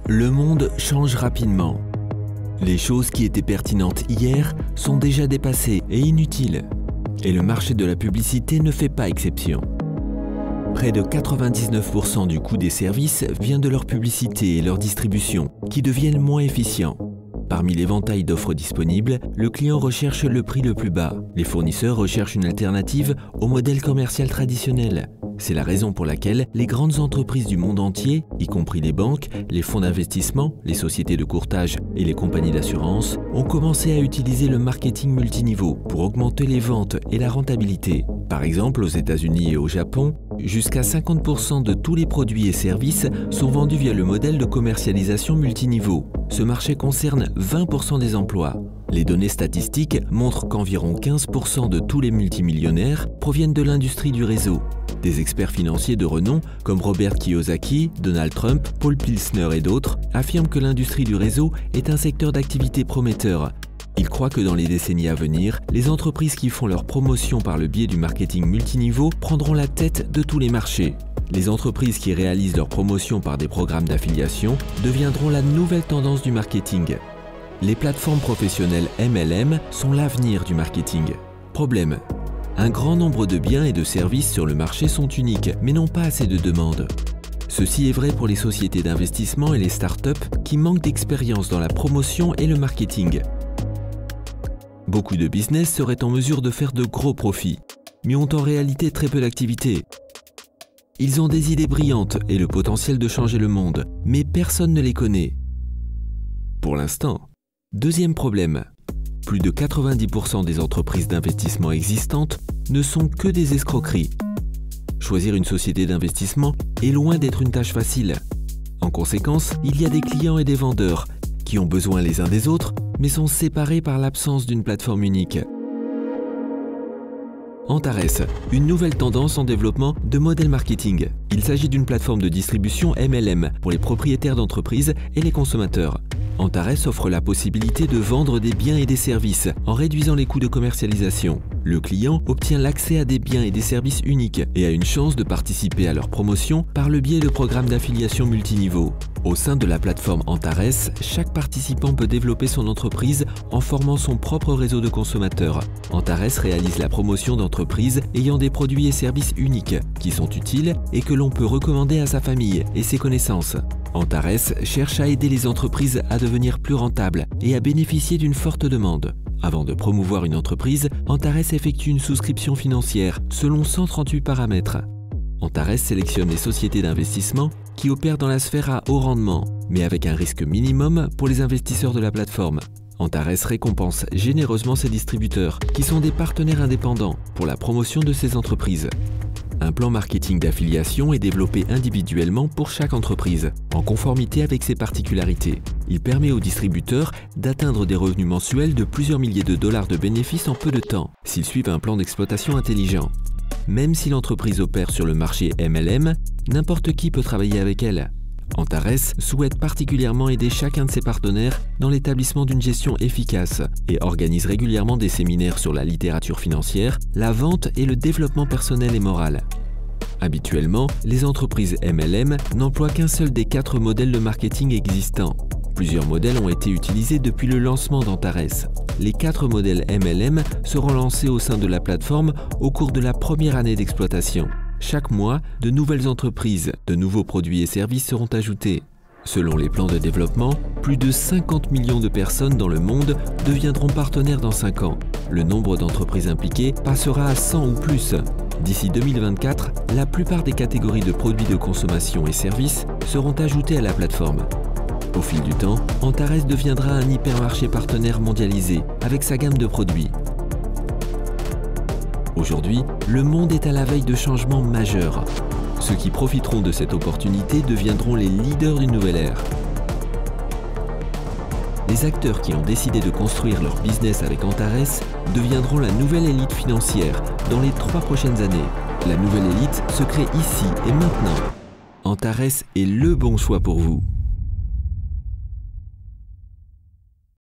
Le monde change rapidement. Les choses qui étaient pertinentes hier sont déjà dépassées et inutiles. Et le marché de la publicité ne fait pas exception. Près de 99% du coût des services vient de leur publicité et leur distribution, qui deviennent moins efficients. Parmi l'éventail d'offres disponibles, le client recherche le prix le plus bas. Les fournisseurs recherchent une alternative au modèle commercial traditionnel. C'est la raison pour laquelle les grandes entreprises du monde entier, y compris les banques, les fonds d'investissement, les sociétés de courtage et les compagnies d'assurance, ont commencé à utiliser le marketing multiniveau pour augmenter les ventes et la rentabilité. Par exemple, aux États-Unis et au Japon, jusqu'à 50% de tous les produits et services sont vendus via le modèle de commercialisation multiniveau. Ce marché concerne 20% des emplois. Les données statistiques montrent qu'environ 15% de tous les multimillionnaires proviennent de l'industrie du réseau. Des experts financiers de renom comme Robert Kiyosaki, Donald Trump, Paul Pilsner et d'autres affirment que l'industrie du réseau est un secteur d'activité prometteur. Ils croient que dans les décennies à venir, les entreprises qui font leur promotion par le biais du marketing multiniveau prendront la tête de tous les marchés. Les entreprises qui réalisent leur promotion par des programmes d'affiliation deviendront la nouvelle tendance du marketing. Les plateformes professionnelles MLM sont l'avenir du marketing. Problème: un grand nombre de biens et de services sur le marché sont uniques, mais n'ont pas assez de demandes. Ceci est vrai pour les sociétés d'investissement et les startups qui manquent d'expérience dans la promotion et le marketing. Beaucoup de business seraient en mesure de faire de gros profits, mais ont en réalité très peu d'activité. Ils ont des idées brillantes et le potentiel de changer le monde, mais personne ne les connaît. Pour l'instant. Deuxième problème. Plus de 90% des entreprises d'investissement existantes ne sont que des escroqueries. Choisir une société d'investissement est loin d'être une tâche facile. En conséquence, il y a des clients et des vendeurs qui ont besoin les uns des autres, mais sont séparés par l'absence d'une plateforme unique. Antares, une nouvelle tendance en développement de modèle marketing. Il s'agit d'une plateforme de distribution MLM pour les propriétaires d'entreprises et les consommateurs. Antares offre la possibilité de vendre des biens et des services en réduisant les coûts de commercialisation. Le client obtient l'accès à des biens et des services uniques et a une chance de participer à leur promotion par le biais de programmes d'affiliation multiniveau. Au sein de la plateforme Antares, chaque participant peut développer son entreprise en formant son propre réseau de consommateurs. Antares réalise la promotion d'entreprises ayant des produits et services uniques qui sont utiles et que l'on peut recommander à sa famille et ses connaissances. Antares cherche à aider les entreprises à devenir plus rentables et à bénéficier d'une forte demande. Avant de promouvoir une entreprise, Antares effectue une souscription financière selon 138 paramètres. Antares sélectionne les sociétés d'investissement qui opèrent dans la sphère à haut rendement, mais avec un risque minimum pour les investisseurs de la plateforme. Antares récompense généreusement ses distributeurs, qui sont des partenaires indépendants, pour la promotion de ces entreprises. Un plan marketing d'affiliation est développé individuellement pour chaque entreprise, en conformité avec ses particularités. Il permet aux distributeurs d'atteindre des revenus mensuels de plusieurs milliers de dollars de bénéfices en peu de temps, s'ils suivent un plan d'exploitation intelligent. Même si l'entreprise opère sur le marché MLM, n'importe qui peut travailler avec elle. Antares souhaite particulièrement aider chacun de ses partenaires dans l'établissement d'une gestion efficace et organise régulièrement des séminaires sur la littérature financière, la vente et le développement personnel et moral. Habituellement, les entreprises MLM n'emploient qu'un seul des 4 modèles de marketing existants. Plusieurs modèles ont été utilisés depuis le lancement d'Antares. Les 4 modèles MLM seront lancés au sein de la plateforme au cours de la première année d'exploitation. Chaque mois, de nouvelles entreprises, de nouveaux produits et services seront ajoutés. Selon les plans de développement, plus de 50 millions de personnes dans le monde deviendront partenaires dans 5 ans. Le nombre d'entreprises impliquées passera à 100 ou plus. D'ici 2024, la plupart des catégories de produits de consommation et services seront ajoutées à la plateforme. Au fil du temps, Antares deviendra un hypermarché partenaire mondialisé avec sa gamme de produits. Aujourd'hui, le monde est à la veille de changements majeurs. Ceux qui profiteront de cette opportunité deviendront les leaders d'une nouvelle ère. Les acteurs qui ont décidé de construire leur business avec Antares deviendront la nouvelle élite financière dans les 3 prochaines années. La nouvelle élite se crée ici et maintenant. Antares est le bon choix pour vous.